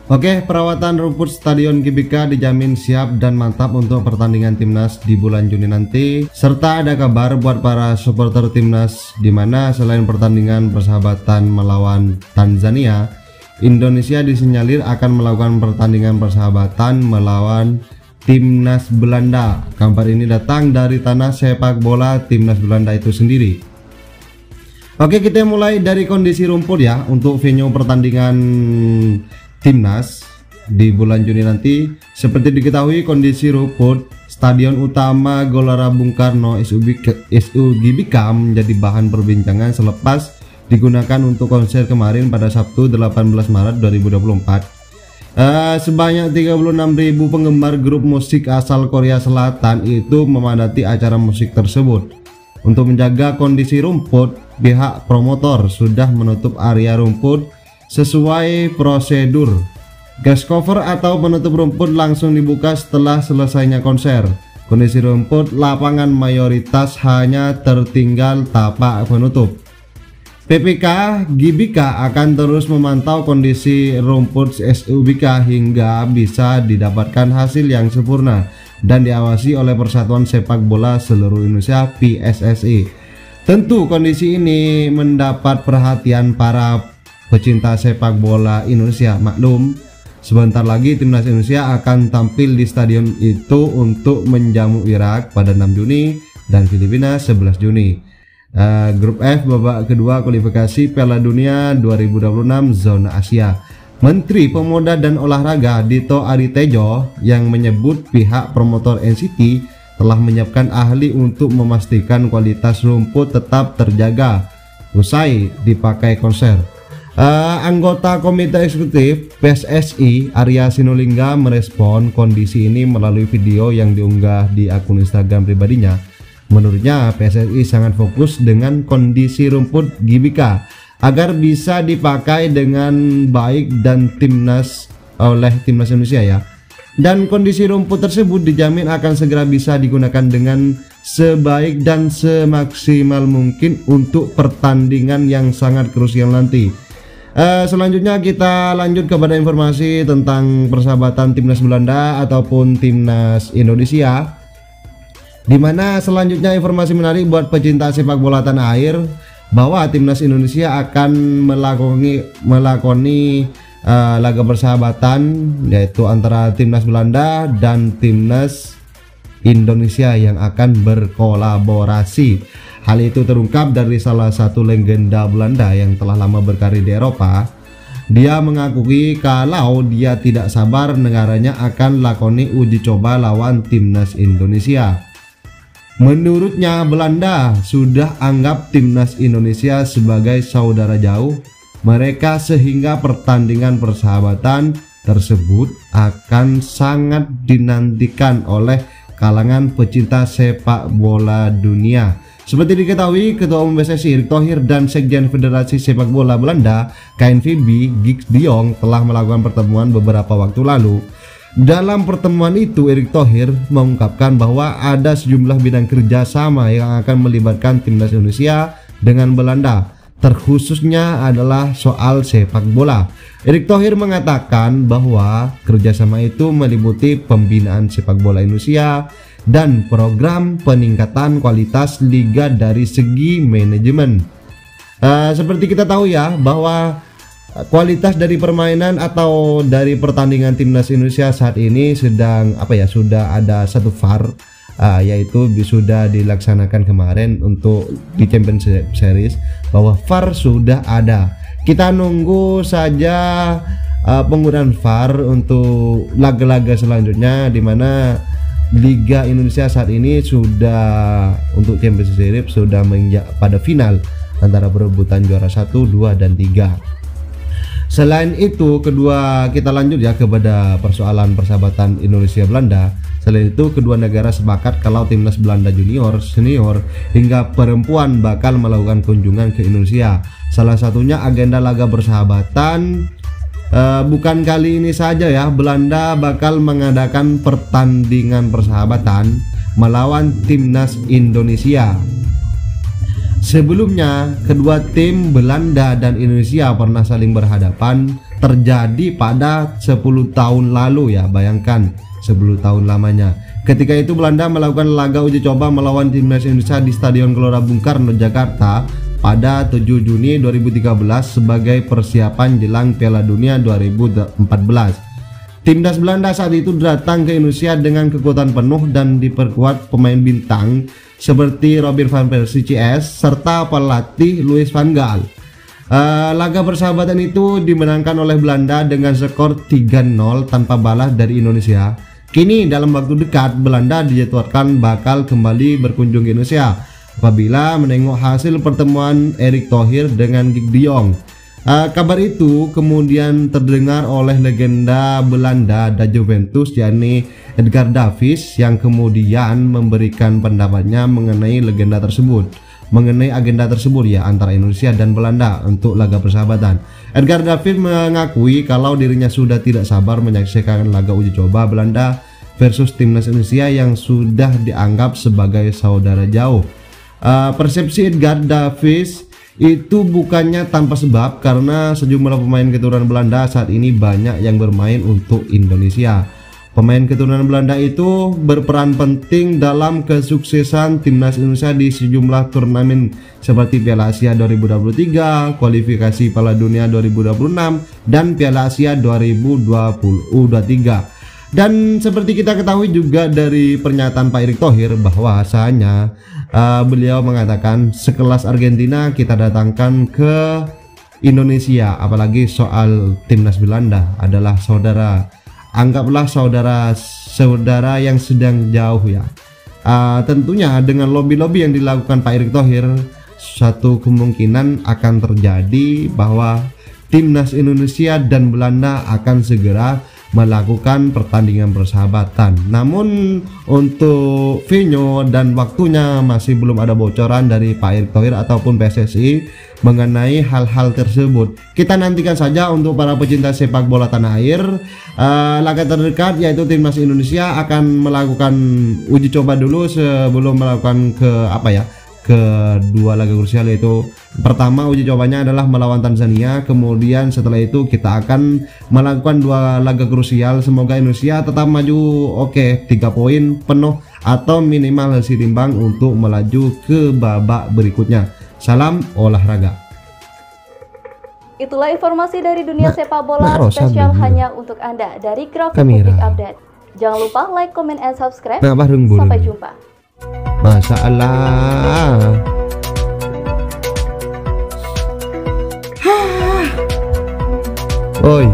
Oke, perawatan rumput Stadion GBK dijamin siap dan mantap untuk pertandingan timnas di bulan Juni nanti. Serta ada kabar buat para supporter timnas, di mana selain pertandingan persahabatan melawan Tanzania, Indonesia disinyalir akan melakukan pertandingan persahabatan melawan timnas Belanda. Kabar ini datang dari tanah sepak bola timnas Belanda itu sendiri. Oke, kita mulai dari kondisi rumput ya untuk venue pertandingan timnas di bulan Juni nanti. Seperti diketahui, kondisi rumput Stadion Utama Gelora Bung Karno SUGBK menjadi bahan perbincangan selepas digunakan untuk konser kemarin pada Sabtu 18 Maret 2024. Sebanyak 36.000 penggemar grup musik asal Korea Selatan itu memadati acara musik tersebut. Untuk menjaga kondisi rumput, pihak promotor sudah menutup area rumput sesuai prosedur. Grass cover atau penutup rumput langsung dibuka setelah selesainya konser. Kondisi rumput lapangan mayoritas hanya tertinggal tapak penutup. PPK GBK akan terus memantau kondisi rumput SUBK hingga bisa didapatkan hasil yang sempurna dan diawasi oleh Persatuan Sepak Bola Seluruh Indonesia PSSI. Tentu kondisi ini mendapat perhatian para pecinta sepak bola Indonesia. Maklum, sebentar lagi timnas Indonesia akan tampil di stadion itu untuk menjamu Irak pada 6 Juni dan Filipina 11 Juni. Grup F babak kedua kualifikasi Piala Dunia 2026 zona Asia. Menteri Pemuda dan Olahraga Dito Aritejo yang menyebut pihak promotor NCT telah menyiapkan ahli untuk memastikan kualitas rumput tetap terjaga usai dipakai konser. Anggota Komite Eksekutif PSSI Arya Sinulinga merespon kondisi ini melalui video yang diunggah di akun Instagram pribadinya. Menurutnya, PSSI sangat fokus dengan kondisi rumput GBK agar bisa dipakai dengan baik dan oleh timnas Indonesia ya. Dan kondisi rumput tersebut dijamin akan segera bisa digunakan dengan sebaik dan semaksimal mungkin untuk pertandingan yang sangat krusial nanti. Selanjutnya kita lanjut kepada informasi tentang persahabatan timnas Belanda ataupun timnas Indonesia, dimana selanjutnya informasi menarik buat pecinta sepak bola tanah air bahwa timnas Indonesia akan melakoni laga persahabatan yaitu antara timnas Belanda dan timnas Indonesia yang akan berkolaborasi. Hal itu terungkap dari salah satu legenda Belanda yang telah lama berkarir di Eropa. Dia mengakui kalau dia tidak sabar negaranya akan lakoni uji coba lawan timnas Indonesia. Menurutnya, Belanda sudah anggap timnas Indonesia sebagai saudara jauh mereka sehingga pertandingan persahabatan tersebut akan sangat dinantikan oleh kalangan pecinta sepak bola dunia. Seperti diketahui, Ketua Umum PSSI Erick Thohir dan Sekjen Federasi Sepak Bola Belanda KNVB Guus de Jong telah melakukan pertemuan beberapa waktu lalu. Dalam pertemuan itu, Erick Thohir mengungkapkan bahwa ada sejumlah bidang kerjasama yang akan melibatkan timnas Indonesia dengan Belanda, terkhususnya adalah soal sepak bola. Erick Thohir mengatakan bahwa kerjasama itu meliputi pembinaan sepak bola Indonesia dan program peningkatan kualitas liga dari segi manajemen. Seperti kita tahu ya bahwa kualitas dari permainan atau dari pertandingan timnas Indonesia saat ini sudah ada satu VAR, yaitu sudah dilaksanakan kemarin untuk di Champions Series, bahwa VAR sudah ada. Kita nunggu saja penggunaan VAR untuk laga-laga selanjutnya, di mana Liga Indonesia saat ini sudah untuk Champions Series sudah menginjak pada final antara perebutan juara 1, 2 dan 3. Selain itu, kita lanjut ya kepada persoalan persahabatan Indonesia Belanda. Selain itu, kedua negara sepakat kalau timnas Belanda junior, senior hingga perempuan bakal melakukan kunjungan ke Indonesia. Salah satunya agenda laga persahabatan Bukan kali ini saja ya, Belanda bakal mengadakan pertandingan persahabatan melawan timnas Indonesia. Sebelumnya, kedua tim Belanda dan Indonesia pernah saling berhadapan, terjadi pada 10 tahun lalu ya, bayangkan 10 tahun lamanya. Ketika itu Belanda melakukan laga uji coba melawan timnas Indonesia di Stadion Gelora Bung Karno, Jakarta pada 7 Juni 2013 sebagai persiapan jelang Piala Dunia 2014. Timnas Belanda saat itu datang ke Indonesia dengan kekuatan penuh dan diperkuat pemain bintang seperti Robin van Persie CS serta pelatih Louis van Gaal. Laga persahabatan itu dimenangkan oleh Belanda dengan skor 3-0 tanpa balas dari Indonesia. Kini dalam waktu dekat Belanda dijadwalkan bakal kembali berkunjung ke Indonesia apabila menengok hasil pertemuan Erick Thohir dengan Gig de Jong. Kabar itu kemudian terdengar oleh legenda Belanda dan Juventus yakni Edgar Davids yang kemudian memberikan pendapatnya mengenai agenda tersebut ya antara Indonesia dan Belanda untuk laga persahabatan. Edgar Davids mengakui kalau dirinya sudah tidak sabar menyaksikan laga uji coba Belanda versus timnas Indonesia yang sudah dianggap sebagai saudara jauh. Persepsi Edgar Davids itu bukannya tanpa sebab karena sejumlah pemain keturunan Belanda saat ini banyak yang bermain untuk Indonesia. Pemain keturunan Belanda itu berperan penting dalam kesuksesan timnas Indonesia di sejumlah turnamen seperti Piala Asia 2023, kualifikasi Piala Dunia 2026 dan Piala Asia 2023. Dan seperti kita ketahui juga dari pernyataan Pak Erick Thohir bahwasanya beliau mengatakan sekelas Argentina kita datangkan ke Indonesia, apalagi soal timnas Belanda adalah saudara, anggaplah saudara yang sedang jauh ya. Tentunya dengan lobby-lobby yang dilakukan Pak Erick Thohir, satu kemungkinan akan terjadi bahwa timnas Indonesia dan Belanda akan segera melakukan pertandingan persahabatan. Namun untuk venue dan waktunya masih belum ada bocoran dari Pak Erick Thohir ataupun PSSI mengenai hal-hal tersebut. Kita nantikan saja untuk para pecinta sepak bola tanah air. Laga terdekat yaitu timnas Indonesia akan melakukan uji coba dulu sebelum melakukan kedua laga krusial, yaitu pertama uji cobanya adalah melawan Tanzania, kemudian setelah itu kita akan melakukan dua laga krusial. Semoga Indonesia tetap maju 3 poin penuh atau minimal hasil imbang untuk melaju ke babak berikutnya. Salam olahraga. Itulah informasi dari dunia sepak bola spesial hanya untuk Anda dari Grafik Publik Update. Jangan lupa like, comment, and subscribe. Sampai jumpa. Masalah. Oi.